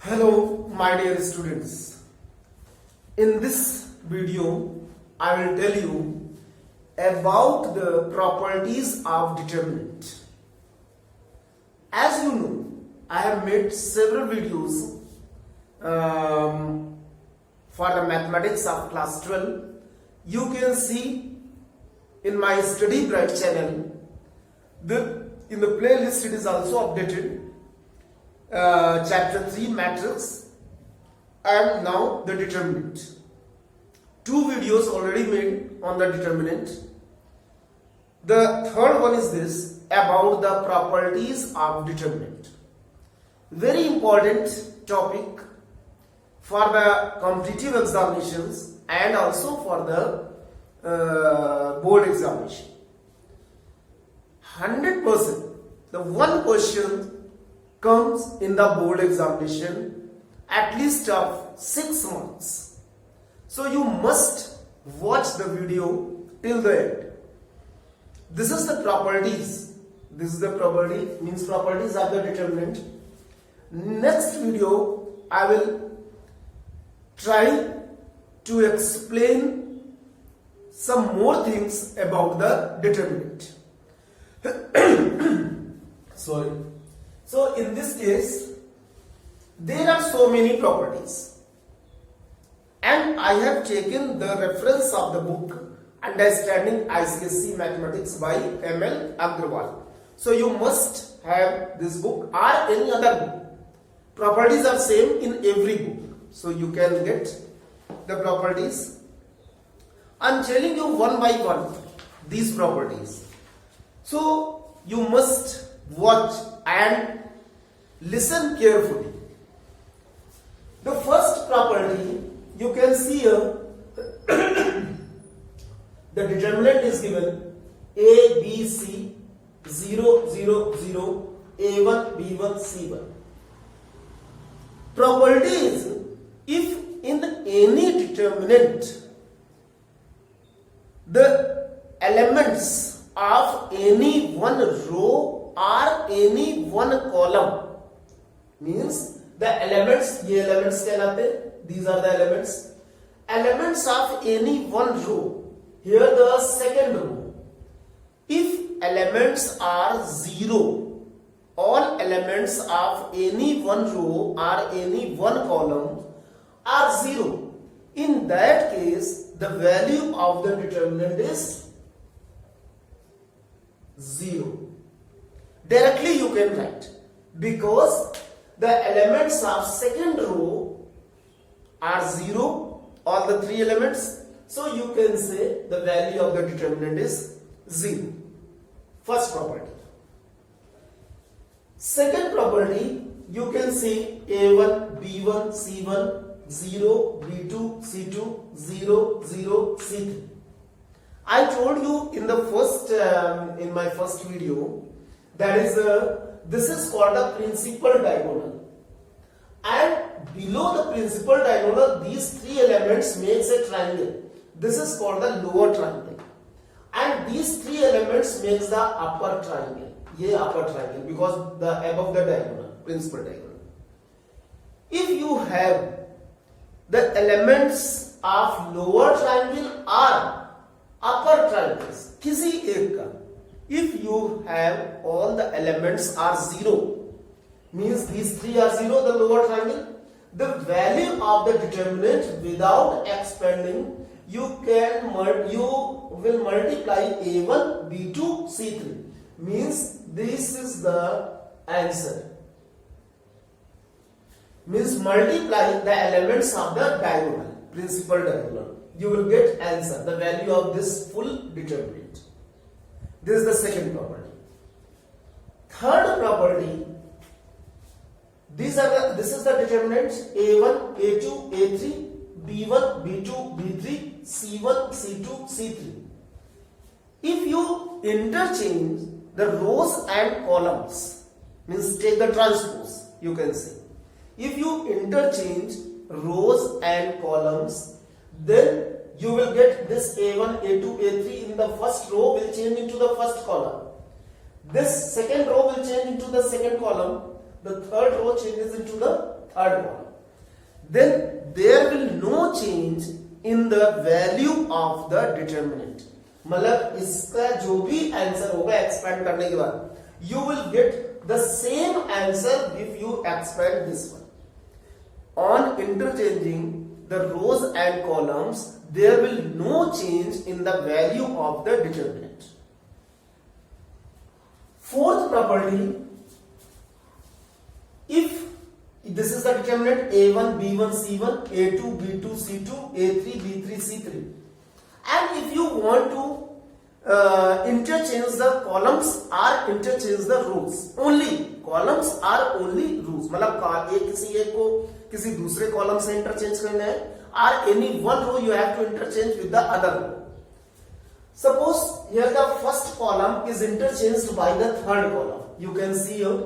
Hello my dear students. In this video I will tell you about the properties of determinant. As you know, I have made several videos for the mathematics of class 12. You can see in my Study Bright channel, in the playlist it is also updated. Chapter 3 matrix and now the determinant. Two videos already made on the determinant. The third one is this about the properties of determinant. Very important topic for the competitive examinations and also for the board examination. 100% the one question comes in the board examination at least of 6 months. So you must watch the video till the end. This is the properties. This is the property, means properties of the determinant. Next video I will try to explain some more things about the determinant. Sorry. So in this case, there are so many properties, and I have taken the reference of the book Understanding ICSE Mathematics by M.L. Agrawal. So you must have this book or any other book. Properties are same in every book, so you can get the properties. I am telling you one by one these properties. So you must watch and listen carefully. The first property you can see here, the determinant is given A, B, C, 0, 0, 0, A1, B1, C1. Property is, if in any determinant the elements of any one row or any one column, means the elements, ye elements kehlate, these are the elements of any one row. Here the second row, if elements are 0, all elements of any one row or any one column are 0. In that case, the value of the determinant is 0. Directly you can write, because the elements of second row are 0, all the 3 elements. So you can say the value of the determinant is 0. First property. Second property, you can see A1, B1, C1, 0, B2, C2, 0, 0, C3. I told you in the first, in my first video, that is this is called a principal diagonal, and below the principal diagonal these 3 elements makes a triangle. This is called the lower triangle, and these 3 elements makes the upper triangle. Ye upper triangle, because the above the diagonal, principal diagonal. If you have the elements of lower triangle or upper triangles, kisi ek ka, if you have all the elements are 0, means these 3 are 0, the lower triangle, the value of the determinant without expanding, you will multiply A1, B2, C3, means this is the answer. Means multiply the elements of the diagonal, principal diagonal, you will get answer, the value of this full determinant. This is the second property. Third property, this is the determinants A1, A2, A3, B1, B2, B3, C1, C2, C3. If you interchange the rows and columns, means take the transpose, you can say. If you interchange rows and columns, then you will get this A1, A2, A3 in the first row will change into the first column. This second row will change into the second column. the third row changes into the third column, then there will no change in the value of the determinant. मतलब इसका जो भी answer होगा expand करने के बाद, you will get the same answer if you expand this one. On interchanging the rows and columns, there will no change in the value of the determinant. Fourth property, if this is the determinant A1, B1, C1, A2, B2, C2, A3, B3, C3, and if you want to interchange the columns or interchange the rows, only columns are only rows, मतलब किसी एक को किसी दूसरे column से interchange करना है, or any one row you have to interchange with the other row. Suppose here the first column is interchanged by the third column. You can see here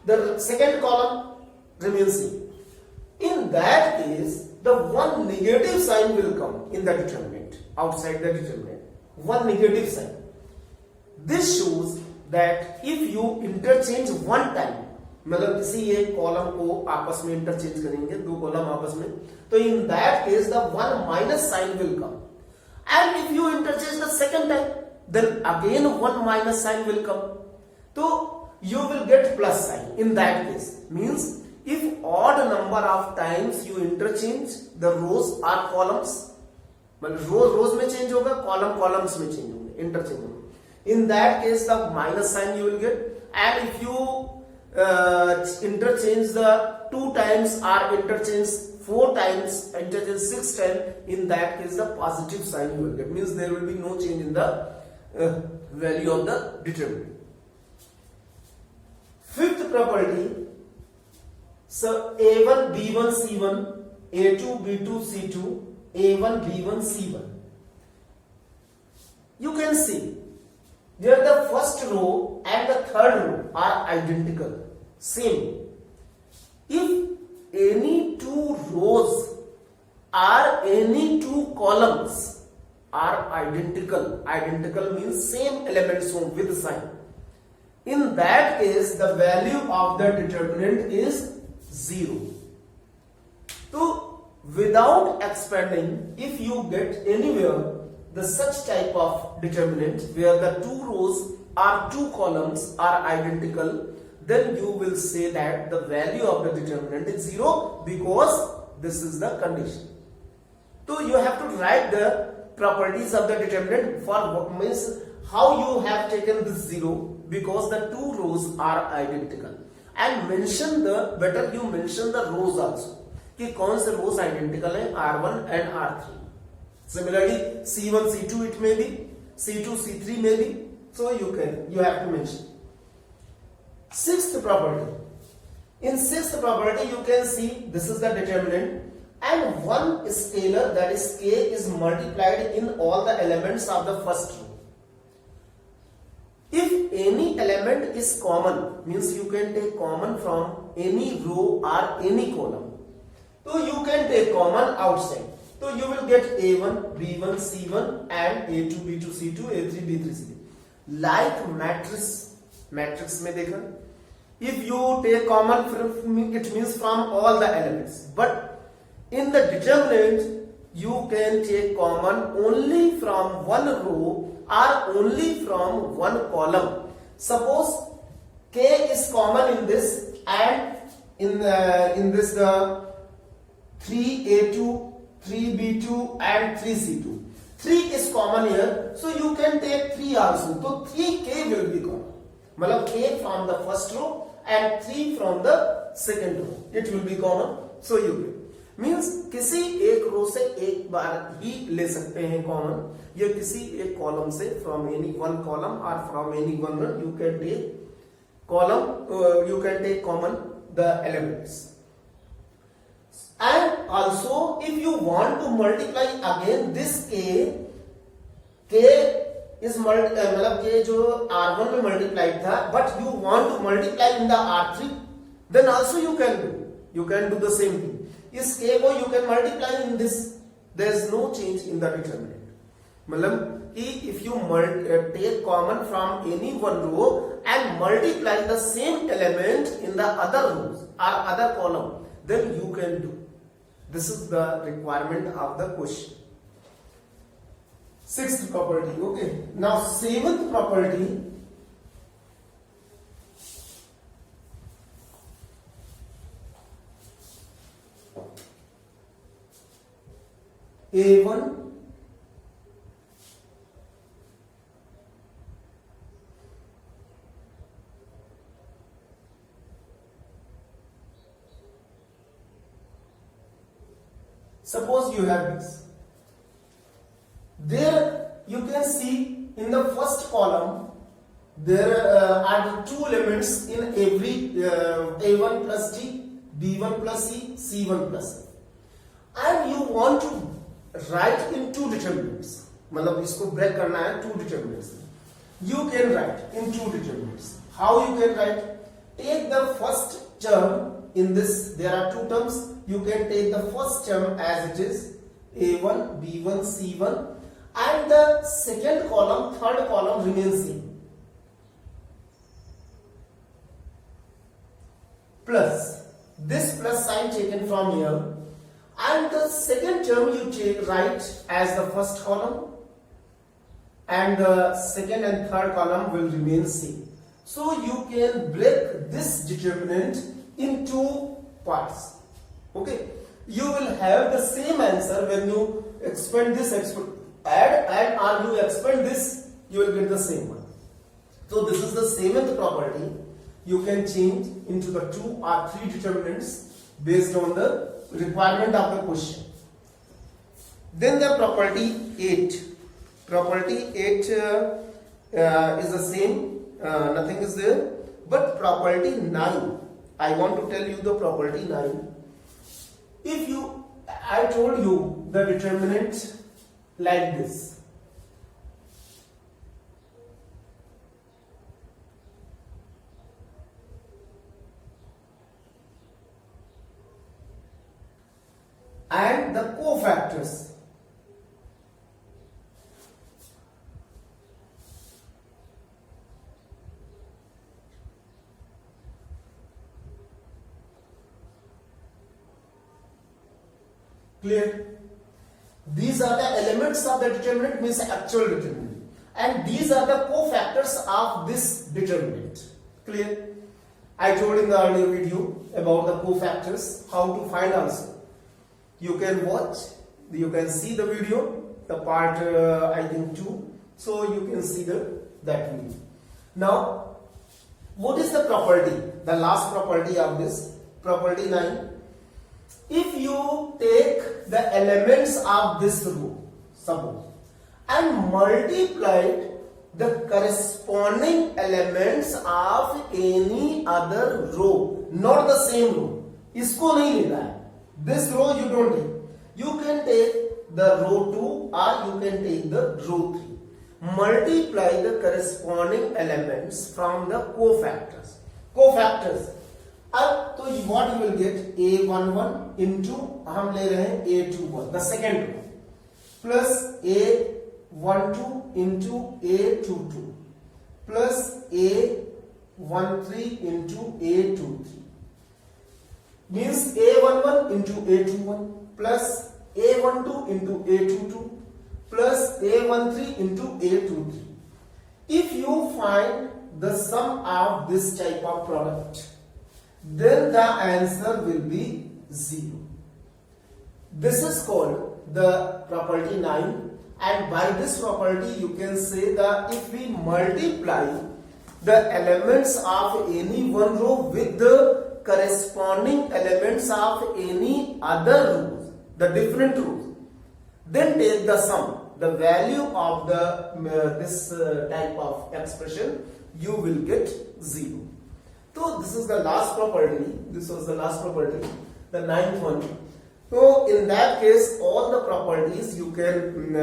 the second column remains same. In that case, the one negative sign will come in the determinant, outside the determinant. One negative sign. This shows that if you interchange one time, मतलब किसी एक column को आपस में interchange करेंगे, दो column आपस में, तो in that case the one minus sign will come. And if you interchange the second time, then again one minus sign will come. So you will get plus sign in that case. Means if odd number of times you interchange the rows or columns, मतलब रोज में change होगा, columns में change होंगे, interchange होंगे. In that case the minus sign you will get. And if you interchange the 2 times or interchange 4 times, interchange 6 times, in that case the positive sign you will get. Means there will be no change in the value of the determinant. Fifth property, so A1, B1, C1, A2, B2, C2, A1, B1, C1. You can see here the first row and the third row are identical, same. If any two rows or any two columns are identical means same elements with sign, in that case the value of the determinant is 0. So without expanding, if you get anywhere the such type of determinant where the two rows or two columns are identical, then you will say that the value of the determinant is 0 because this is the condition. So you have to write the properties of the determinant for what means how you have taken this 0 because the two rows are identical, and mention the better you mention the rows also कि कौन से rows identical है, R1 and R3. Similarly, C1, C2 it may be, C2, C3 may be. So you have to mention. Sixth property. In sixth property, you can see this is the determinant, and one scalar, that is k, is multiplied in all the elements of the first row. If any element is common, means you can take common from any row or any column. So you can take common outside. So you will get A1, B1, C1 and A2, B2, C2, A3, B3, C3. Like matrix में देखा, if you take common from it means from all the elements. But in the determinant you can take common only from one row or only from one column. Suppose K is common in this, and in this the 3A2, 3B2 and 3C2. 3 is common here, so you can take 3 also. So 3K will be common. मतलब K from the first row and 3 from the second row. It will be common. So you will. Means किसी एक रो से एक बार ही ले सकते हैं common, या किसी एक कॉलम से from any one column or from any one row you can take column, you can take common the elements. And also if you want to multiply again this k is मतलब k जो R1 में multiplied था, but you want to multiply in the R3, then also you can do the same thing. इस k को you can multiply in this. There is no change in the determinant. मतलब कि if you take common from any one row and multiply the same element in the other rows or other column, then you can do. This is the requirement of the question. Sixth property. Okay, now seventh property. A1 suppose you have this. There you can see in the first column there are two elements in every A1 plus D, B1 plus C, C1 plus A, and you want to write in two determinants. मतलब इसको break करना है two determinants. You can write in two determinants. How you can write? Take the first term in this. There are two terms. You can take the first term as it is, A1, B1, C1, and the second column, third column remains same. Plus this plus sign taken from here, and the second term you write as the first column, and the second and third column will remain same. So you can break this determinant in two parts. Okay, you will have the same answer when you expand this, add or you expand this, you will get the same one. So this is the seventh property. You can change into the two or three determinants based on the requirement of the question. Then the property 8. Property 8 is the same, nothing is there. But property 9, I want to tell you the property 9. If I told you the determinant like this, and the cofactors, clear? These are the elements of the determinant, means actual determinant, and these are the cofactors of this determinant. Clear? I told in the earlier video about the cofactors, how to find also. You can watch, you can see the video, the part I think 2, so you can see that video. Now, what is the property? The last property of this, property 9. If you take the elements of this row, suppose, and multiplied the corresponding elements of any other row, not the same row, इसको नहीं लेना है. This row you don't take. You can take the row 2 or you can take the row 3. Multiply the corresponding elements from the cofactors. Cofactors. अब तो what you will get, A11 into हम ले रहे हैं A21, the second row, plus A12 into A22 plus A13 into A23, means A11 into A21 plus A12 into A22 plus A13 into A23. If you find the sum of this type of product, then the answer will be 0. This is called the property 9, and by this property you can say that if we multiply the elements of any one row with the corresponding elements of any other rows, the different rows, then take the sum, the value of the this type of expression, you will get 0. So this is the last property. This was the last property, the 9th one. So in that case, all the properties you can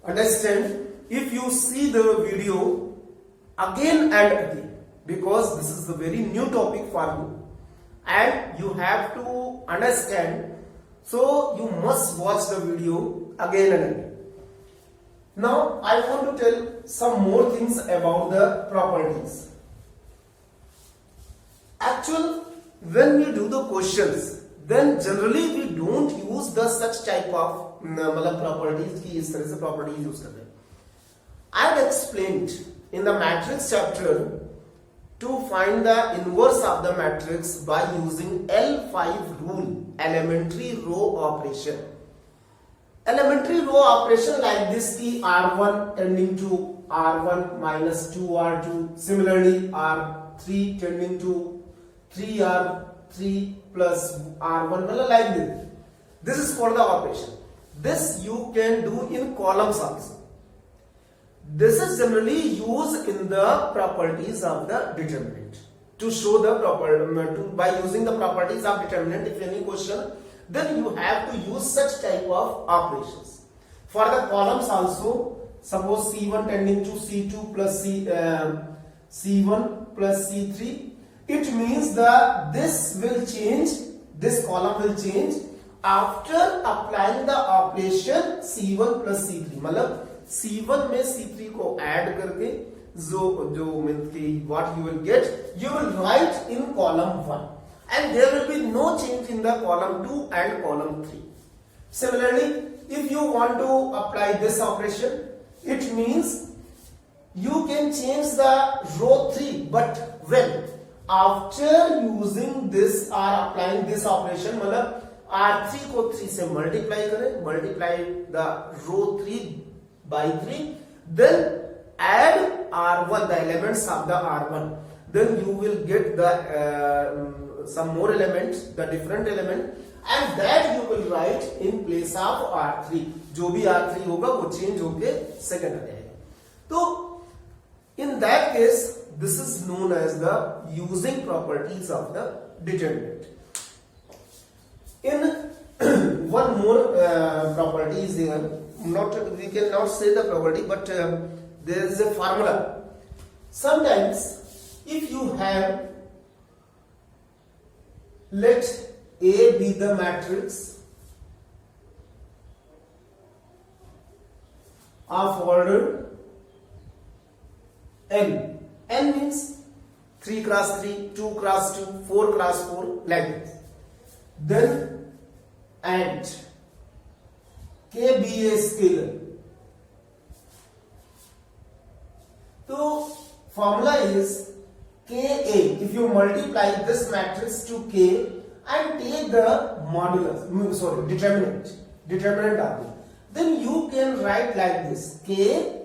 understand if you see the video again and again, because this is the very new topic for you, and you have to understand So you must watch the video again and again. Now I want to tell some more things about the properties. Actually, when we do the questions, then generally we don't use the such type of properties कि इस तरह से properties use करते हैं. I have explained in the matrix chapter to find the inverse of the matrix by using L5 rule, elementary row operation. Elementary row operation like this की R1 tending to R1 minus 2R2, similarly R3 tending to 3R3 plus R1, like this. This is called the operation. This you can do in columns also. This is generally used in the properties of the determinant to show the by using the properties of determinant. If any question, then you have to use such type of operations. For the columns also, suppose C1 tending to C2 plus C1 plus C3. It means that this will change, this column will change after applying the operation C1 plus C3. मतलब C1 में C3 को add करके जो means कि what you will get, you will write in column 1, and there will be no change in the column 2 and column 3. Similarly, if you want to apply this operation, it means you can change the row 3, but when after using this or applying this operation, मतलब R3 को 3 से multiply करें, multiply the row 3 by 3, then add R1, the elements of the R1, then you will get the some more elements, the different element, and that you will write in place of R3. जो भी R3 होगा वो change होके second आ जाएगा. तो in that case, this is known as the using properties of the determinant. In one more property is there. We cannot say the property, but there is a formula. Sometimes, if you have, let A be the matrix of order n. N means 3 cross 3, 2 cross 2, 4 cross 4, like this. Then and K be a scalar. So formula is Ka. If you multiply this matrix to K and take the modulus, determinant of it, then you can write like this: K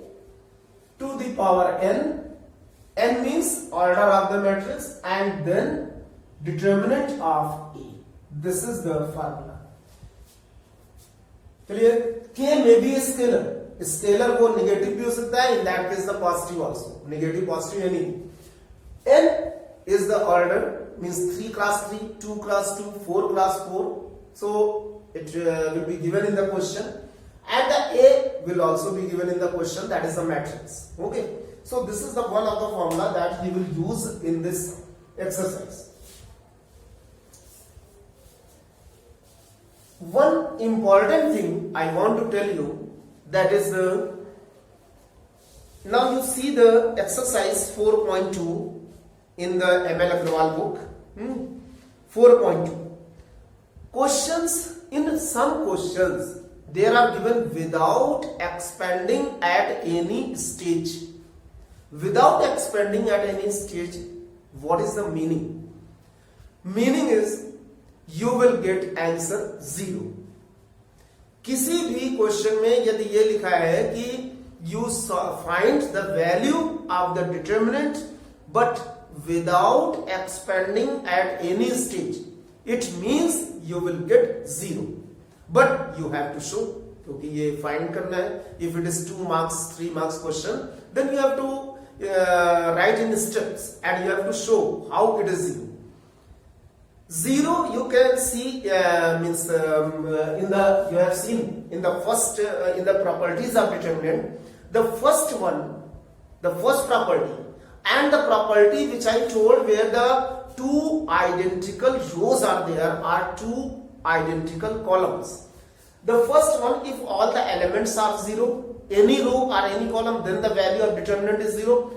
to the power n. N means order of the matrix, and then determinant of A. This is the formula. Clear? K may be a scalar. Scalar को negative भी हो सकता है. In that case, the positive also. Negative, positive, any. N is the order, means 3 cross 3, 2 cross 2, 4 cross 4. So it will be given in the question, and the A will also be given in the question. That is the matrix. Okay. So this is the one of the formula that we will use in this exercise. One important thing I want to tell you, that is now you see the exercise 4.2 in the ML Agrawal book. 4.2 questions. In some questions they are given without expanding at any stage. Without expanding at any stage, what is the meaning? Meaning is you will get answer 0. किसी भी question में यदि ये लिखा है कि you find the value of the determinant but without expanding at any stage, it means you will get 0. But you have to show, क्योंकि ये find करना है. If it is 2 marks, 3 marks question, then you have to write in steps and you have to show how it is 0. 0 you can see means in the you have seen in the first in the properties of determinant, the first one, the first property, and the property which I told where the 2 identical rows are there are 2 identical columns. The first one, if all the elements are 0, any row or any column, then the value of determinant is 0.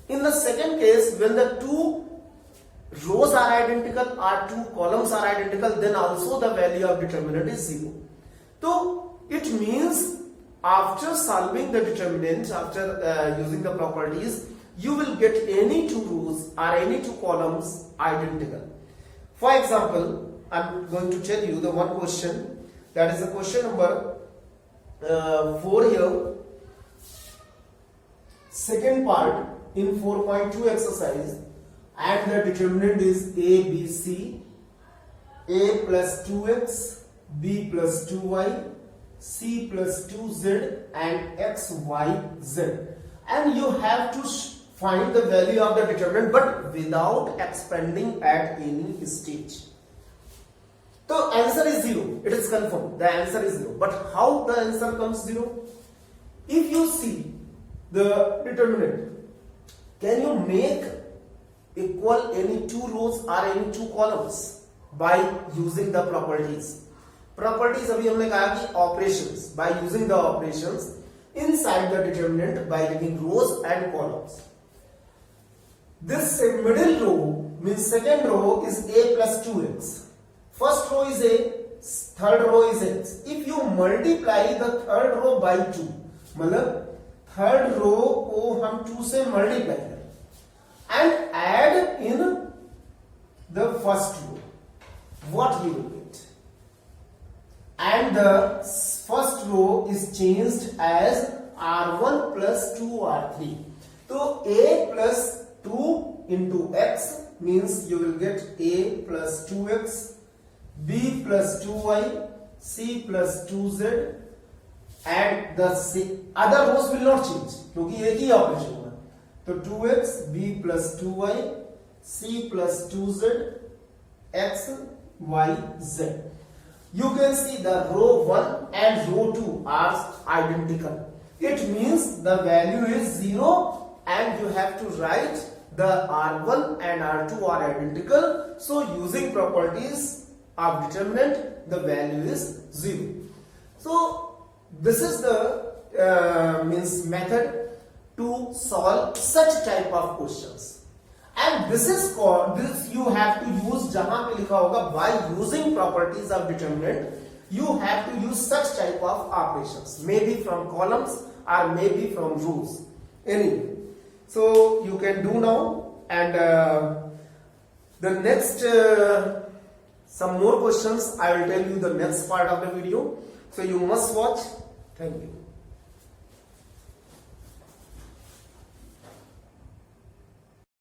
In the second case, when the two rows are identical or two columns are identical, then also the value of determinant is 0. So it means after solving the determinant, after using the properties, you will get any two rows or any two columns identical. For example, I am going to tell you the one question, that is the question number 4 here. Second part in 4.2 exercise, and the determinant is A, B, C, A plus 2x, B plus 2y, C plus 2z and x, y, z. And you have to find the value of the determinant but without expanding at any stage. So answer is 0. It is confirmed. The answer is 0. But how the answer comes 0? If you see the determinant, can you make equal any two rows or any two columns by using the properties? Properties अभी हमने कहा कि operations, by using the operations inside the determinant by giving rows and columns. This middle row means second row is A plus 2x. First row is A, third row is x. If you multiply the third row by 2, मतलब third row को हम 2 से multiply करें and add in the first row, what you will get? And the first row is changed as R1 plus 2R3. So A plus 2 into x means you will get A plus 2x, B plus 2y, C plus 2z, and the other rows will not change क्योंकि एक ही operation होगा. तो 2x, B plus 2y, C plus 2z, x, y, z. You can see the row 1 and row 2 are identical. It means the value is 0 and you have to write the R1 and R2 are identical. So using properties of determinant, the value is 0. So this is the method to solve such type of questions. And this is called, this you have to use जहां पे लिखा होगा by using properties of determinant, you have to use such type of operations, maybe from columns or maybe from rows. Anyway, so you can do now, and the next some more questions I will tell you the next part of the video. So you must watch. Thank you.